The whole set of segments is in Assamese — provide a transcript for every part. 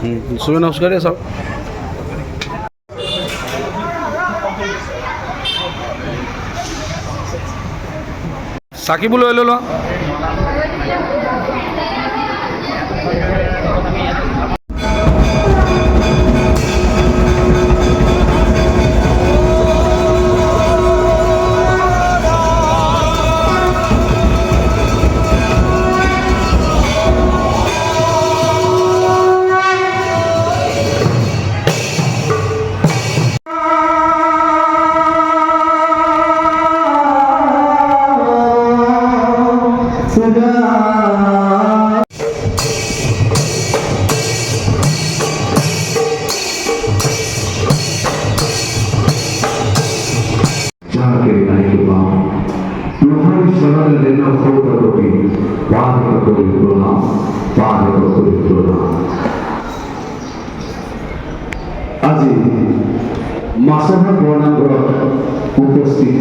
চবে নমস্কাৰে চাওক চাকিবোৰ লৈ ল'লো আজি মাছৰ বৰ্ণাঘৰত উপস্থিত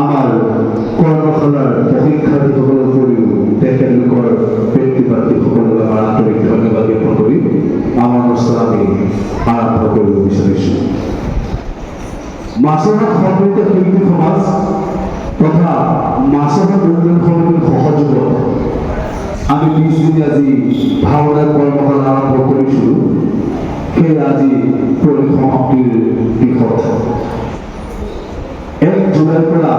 আমাৰ কৰ্মশালাৰ প্ৰশিক্ষাৰ্থীসকলৰ উপৰিও তেখেতলোকৰ ব্যক্তিপাতিসকলক আমাৰ আন্তৰিক ধন্যবাদ জ্ঞাপন কৰি আমাৰ অনুষ্ঠান আমি আৰম্ভ কৰিব বিচাৰিছোঁ। মাছৰহাট সমৃদ্ধ শিল্পী সমাজ তথা মাছৰহাট উন্নয়ন সমিতিৰ সহযোগত আমি 20 দিন আজি ভাওনাৰ কৰ্মশালা আৰম্ভ কৰিছিলোঁ। সেই আজি পৰিসমাপ্তিৰ দিশত 1 জুলাইৰ পৰা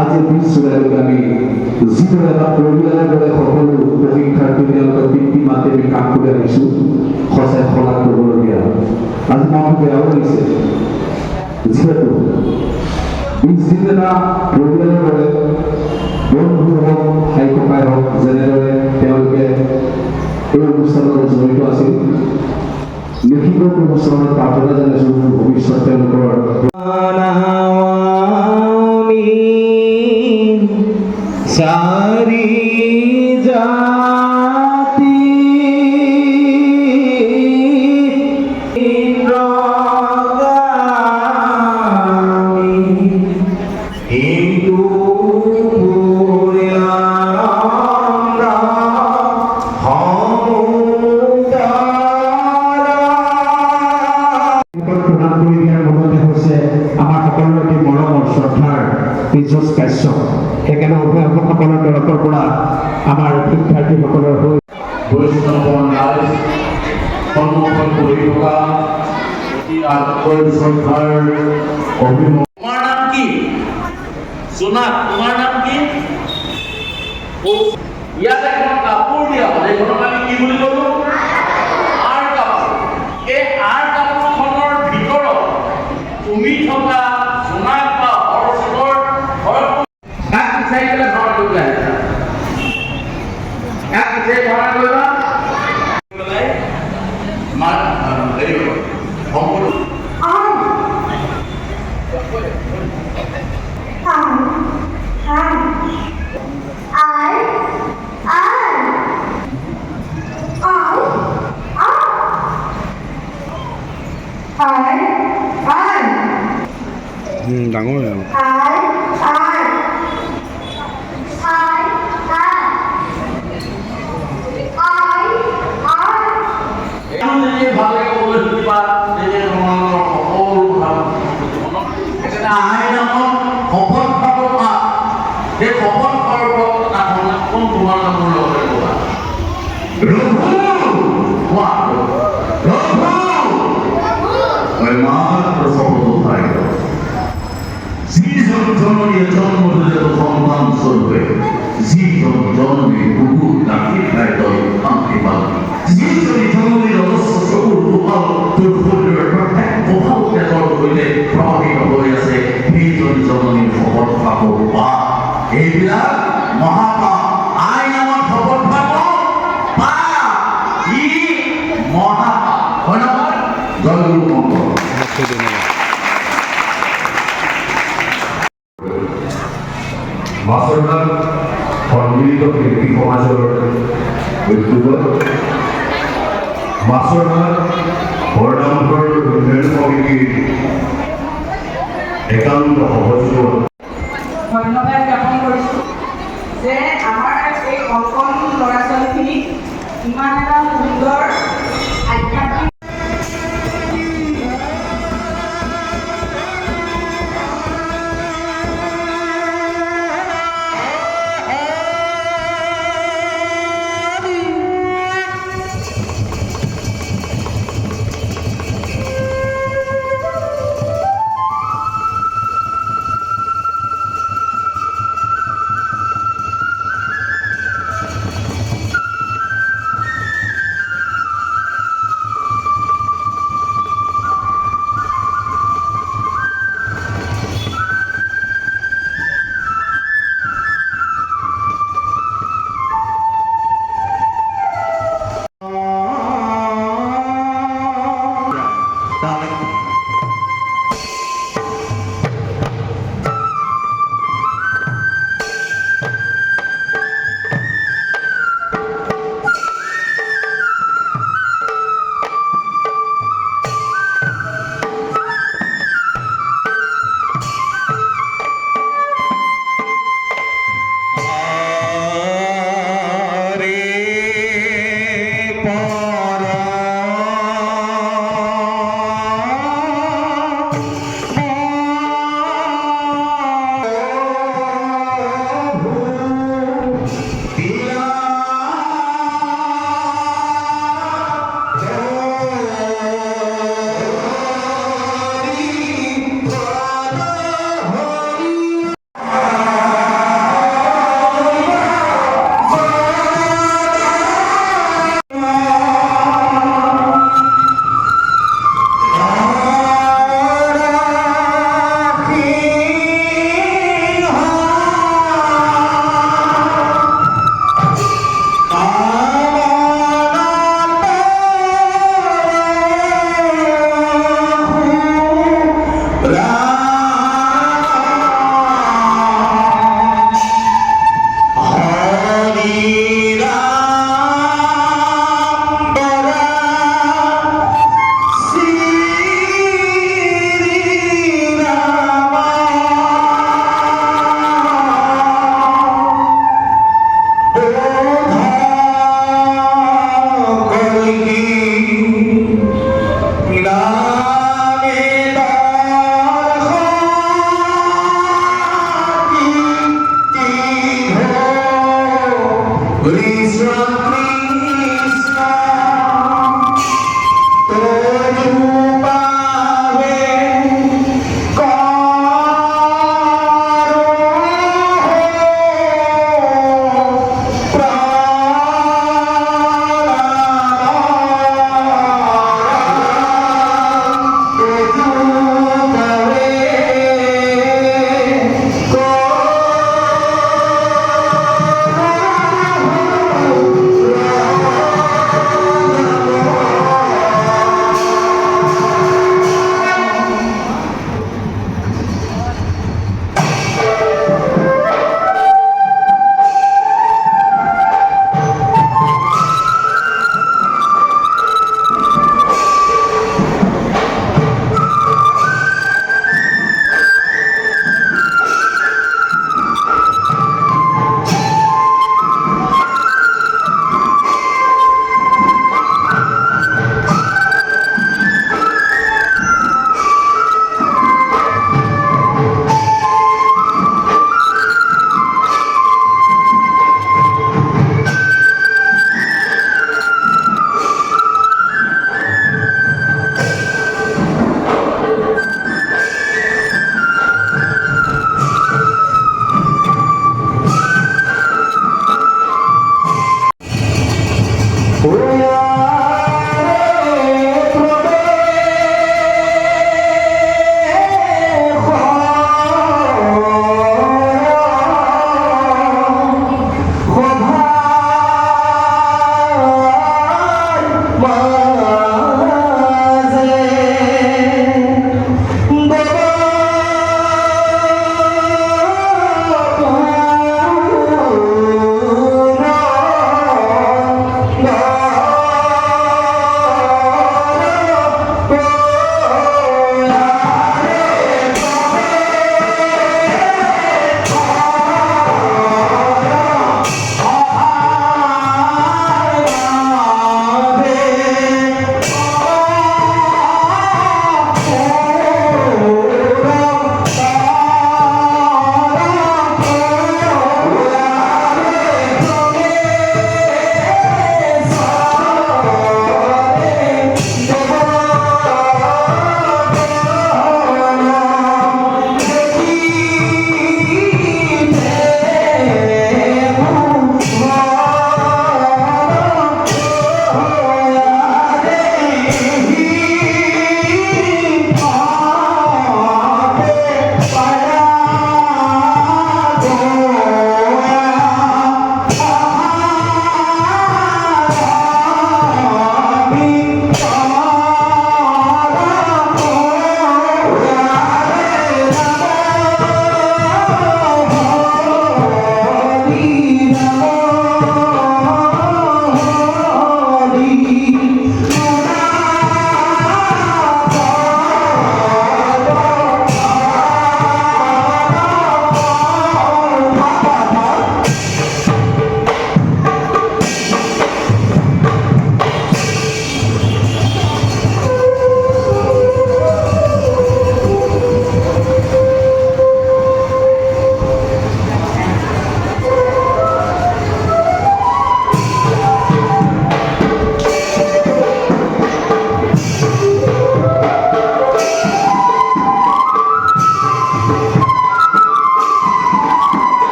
আজি 20 জুলাইলৈকে আমি যিদৰে এটা পৰিয়ালৰ দৰে সকলো প্ৰশিক্ষাৰ্থী তেওঁলোকৰ পিতৃ মাতৃ আমি কাম কৰি আহিছোঁ, সঁচাই শলাগ কৰিবলগীয়া। আজি মনটো বেয়াও লাগিছে, যিহেতু 20 দিন এটা পৰিয়ালৰ দৰে বন্ধু হওক ভাই ককাই হওক যেনেদৰে তেওঁলোকে এই অনুষ্ঠানত জড়িত আছিল, লিখিত অনুষ্ঠানত প্ৰাৰ্থনা জনাইছোঁ ভৱিষ্যত তেওঁলোকৰ সাৰি জাতি সেইকাৰণে অভিভাৱকসকলৰ তৰফৰ পৰা আমাৰ শিক্ষাৰ্থীসকলৰ হৈ বৈষ্ণৱ ৰাইজ সন্মুখত বহি থকা অতি আদৰ শ্ৰদ্ধাৰ অভিভাৱক। তোমাৰ নাম কি? জোনাক। তোমাৰ নাম কি? ইয়াত এখন কাপোৰ দিয়া হ'ল, এইখনক আমি কি বুলি ক'লো? আৰ কাপোৰ। এই আৰ কাপোৰখনৰ ভিতৰত তুমি থকা জোনাক বা হৰচেনৰ চাই পেলাই ভ্ৰমণ কৰিব আহিছা। ইয়াক পিছে ভ্ৰমণ কৰিবা পেলাই আমাৰ হেৰি সম্পূৰ্ণ ডাঙৰ এইবিলাক মহাপাপ আই নামত শপত ভাগ পা ই মহাপাপ। ধন্যবাদ। জয় গুৰু মন্ত্ৰ। মাছৰহাট সন্মিলিত শিল্পী সমাজৰ উদ্যোগত মাছৰহাট বৰনামঘৰ উন্নয়ন সমিতিৰ একান্ত সহযোগত ধন্যবাদ জ্ঞাপন কৰিছোঁ যে আমাৰ এই কণ কণ ল'ৰা ছোৱালীখিনিক ইমান এটা সুন্দৰ